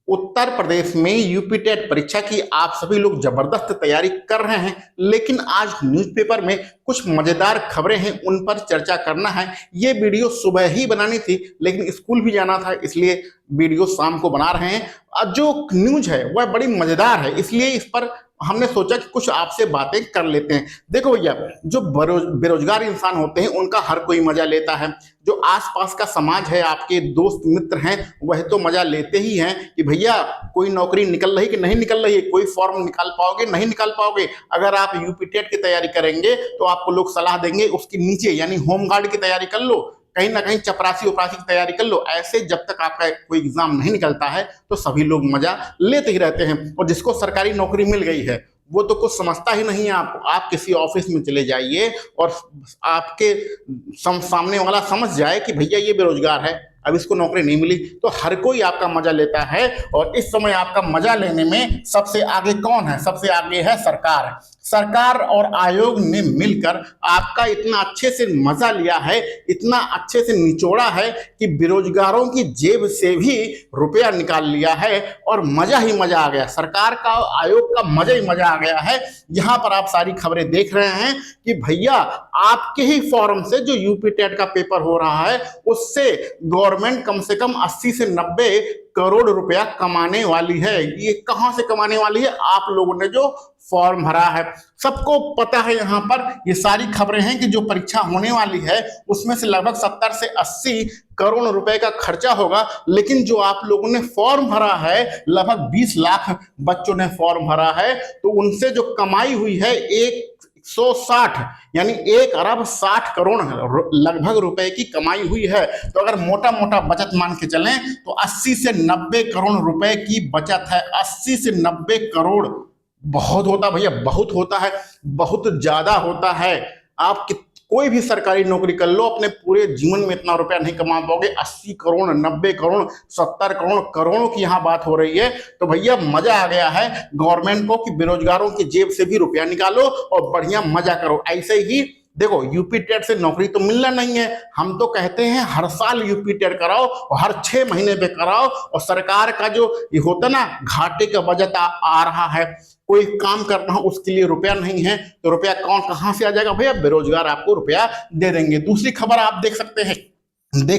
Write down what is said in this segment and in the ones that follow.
उत्तर प्रदेश में UP TET परीक्षा की आप सभी लोग जबरदस्त तैयारी कर रहे हैं, लेकिन आज न्यूज़पेपर में कुछ मजेदार खबरें हैं, उन पर चर्चा करना है। ये वीडियो सुबह ही बनानी थी, लेकिन स्कूल भी जाना था, इसलिए वीडियो शाम को बना रहे हैं। जो न्यूज है वह बड़ी मजेदार है, इसलिए इस पर हमने सोचा कि कुछ आपसे बातें कर लेते हैं। देखो भैया, जो बेरोजगार इंसान होते हैं उनका हर कोई मजा लेता है। जो आसपास का समाज है, आपके दोस्त मित्र हैं, वह तो मजा लेते ही हैं कि भैया कोई नौकरी निकल रही कि नहीं निकल रही है, कोई फॉर्म निकाल पाओगे नहीं निकाल पाओगे। अगर आप यूपी टेट की तैयारी करेंगे तो आपको लोग सलाह देंगे उसके नीचे यानी होमगार्ड की तैयारी कर लो, कहीं ना कहीं चपरासी उपरासी की तैयारी कर लो। ऐसे जब तक आपका कोई एग्जाम नहीं निकलता है तो सभी लोग मजा लेते ही रहते हैं। और जिसको सरकारी नौकरी मिल गई है वो तो कुछ समझता ही नहीं है आपको। आप किसी ऑफिस में चले जाइए और आपके सामने वाला समझ जाए कि भैया ये बेरोजगार है, अब इसको नौकरी नहीं मिली, तो हर कोई आपका मजा लेता है। और इस समय आपका मजा लेने में सबसे आगे कौन है? सबसे आगे है सरकार। सरकार और आयोग ने मिलकर आपका इतना अच्छे से मजा लिया है, इतना अच्छे से निचोड़ा है कि बेरोजगारों की जेब से भी रुपया निकाल लिया है और मजा ही मजा आ गया। सरकार का, आयोग का मजा ही मजा आ गया है। यहां पर आप सारी खबरें देख रहे हैं कि भैया आपके ही फॉर्म से जो यूपी टेट का पेपर हो रहा है उससे गवर्नमेंट कम से कम 80 से 90 करोड़ रुपया कमाने वाली है। ये कहां से कमाने वाली है? आप लोगों ने जो फॉर्म भरा है। सबको पता है, यहां पर ये सारी खबरें हैं कि जो परीक्षा होने वाली है उसमें से लगभग 70 से 80 करोड़ रुपए का खर्चा होगा। लेकिन जो आप लोगों ने फॉर्म भरा है, लगभग 20 लाख बच्चों ने फॉर्म भरा है, तो उनसे जो कमाई हुई है 160 यानी 1 अरब 60 करोड़ लगभग रुपए की कमाई हुई है। तो अगर मोटा मोटा बचत मान के चलें तो 80 से 90 करोड़ रुपए की बचत है। 80 से 90 करोड़ बहुत होता भैया, बहुत होता है, बहुत ज्यादा होता है। आप कोई भी सरकारी नौकरी कर लो, अपने पूरे जीवन में इतना रुपया नहीं कमा पाओगे। 80 करोड़ 90 करोड़ 70 करोड़ करोड़ों की यहाँ बात हो रही है। तो भैया मजा आ गया है गवर्नमेंट को कि बेरोजगारों की जेब से भी रुपया निकालो और बढ़िया मजा करो। ऐसे ही देखो, यूपी टेट से नौकरी तो मिलना नहीं है। हम तो कहते हैं हर साल यूपी टेट कराओ और हर 6 महीने पे कराओ। और सरकार का जो ये होता ना, घाटे का बजट आ रहा है, कोई काम करना हो उसके लिए रुपया नहीं है, तो रुपया कहां से आ जाएगा भैया? बेरोजगार आपको रुपया दे देंगे। दूसरी खबर आप देख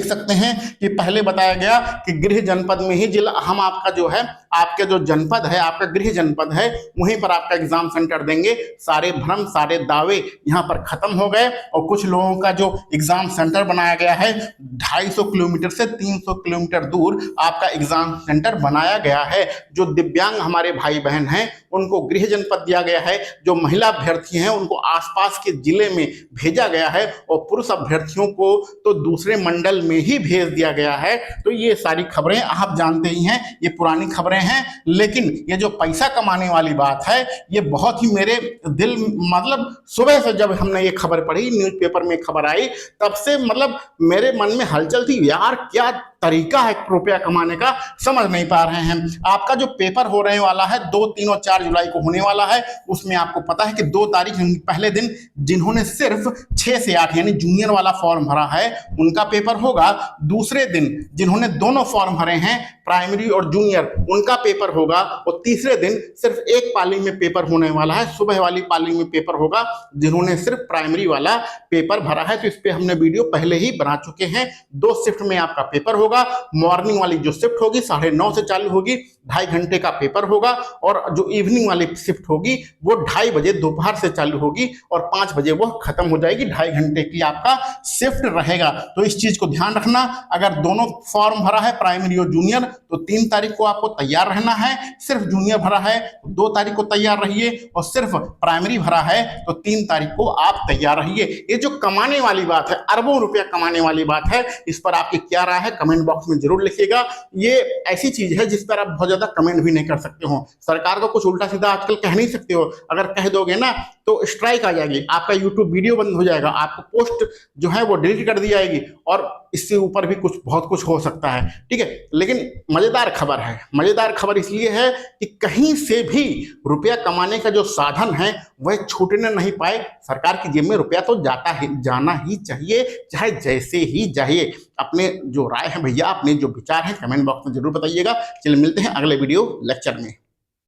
सकते हैं कि पहले बताया गया कि गृह जनपद में ही जिला, हम आपका जो है, आपके जो जनपद है, आपका गृह जनपद है, वहीं पर आपका एग्जाम सेंटर देंगे। सारे भ्रम, सारे दावे यहां पर खत्म हो गए। और कुछ लोगों का जो एग्जाम सेंटर बनाया गया है, 250 किलोमीटर से 300 किलोमीटर दूर आपका एग्जाम सेंटर बनाया गया है। जो दिव्यांग हमारे भाई बहन हैं उनको गृह जनपद दिया गया है। जो महिला अभ्यर्थी हैं उनको आसपास के जिले में भेजा गया है और पुरुष अभ्यर्थियों को तो दूसरे मंडल में ही भेज दिया गया है। तो ये सारी खबरें आप जानते ही हैं, ये पुरानी खबरें हैं। लेकिन ये जो पैसा कमाने वाली बात है, ये बहुत ही मेरे दिल, मतलब सुबह से जब हमने ये खबर पढ़ी, न्यूज़पेपर में खबर आई, तब से मतलब मेरे मन में हलचल थी। यार क्या तरीका है रुपया कमाने का, समझ नहीं पा रहे हैं। आपका जो पेपर हो रहे वाला है 2, 3 और 4 जुलाई को होने वाला है, उसमें आपको पता है कि 2 तारीख पहले दिन जिन्होंने सिर्फ 6 से 8 यानी जूनियर वाला फॉर्म भरा है उनका पेपर होगा। दूसरे दिन जिन्होंने दोनों फॉर्म भरे हैं, प्राइमरी और जूनियर, उनका पेपर होगा। और तीसरे दिन सिर्फ एक पाली में पेपर होने वाला है, सुबह वाली पाली में पेपर होगा जिन्होंने सिर्फ प्राइमरी वाला पेपर भरा है। तो इस पे हमने वीडियो पहले ही बना चुके हैं। 2 शिफ्ट में आपका पेपर होगा। मॉर्निंग वाली जो शिफ्ट होगी 9:30 से चालू होगी, 2.5 घंटे का पेपर होगा। और जो इवनिंग वाली शिफ्ट होगी वो 2:30 बजे दोपहर से चालू होगी और 5 बजे वो खत्म हो जाएगी। 2.5 घंटे की आपका शिफ्ट रहेगा। तो इस चीज को ध्यान रखना। अगर दोनों फॉर्म भरा है, प्राइमरी और जूनियर, तो 3 तारीख को आपको तैयार रहना है। सिर्फ जूनियर भरा है 2 तारीख को तैयार रहिए, और सिर्फ प्राइमरी भरा है तो 3 तारीख को आप तैयार रहिए। ये जो कमाने वाली बात है, अरबों रुपया कमाने वाली बात है, इस पर आपकी क्या राय है कमेंट बॉक्स में जरूर लिखिएगा। ये ऐसी चीज है जिस पर आप बहुत ज्यादा कमेंट भी नहीं कर सकते हो। सरकार को कुछ उल्टा सीधा आजकल कह नहीं सकते हो। अगर कह दोगे ना तो स्ट्राइक आ जाएगी, आपका यूट्यूब वीडियो बंद हो जाएगा, आपको पोस्ट जो है वो डिलीट कर दी जाएगी, और इससे ऊपर भी कुछ बहुत कुछ हो सकता है। ठीक है, लेकिन मजेदार खबर है। मजेदार खबर इसलिए है कि कहीं से भी रुपया कमाने का जो साधन है वह छूटने नहीं पाए। सरकार की जेब में रुपया तो जाना ही चाहिए, चाहे जैसे ही चाहिए। अपने जो राय है भैया, अपने जो विचार हैं कमेंट बॉक्स में जरूर बताइएगा। चलिए मिलते हैं अगले वीडियो लेक्चर में।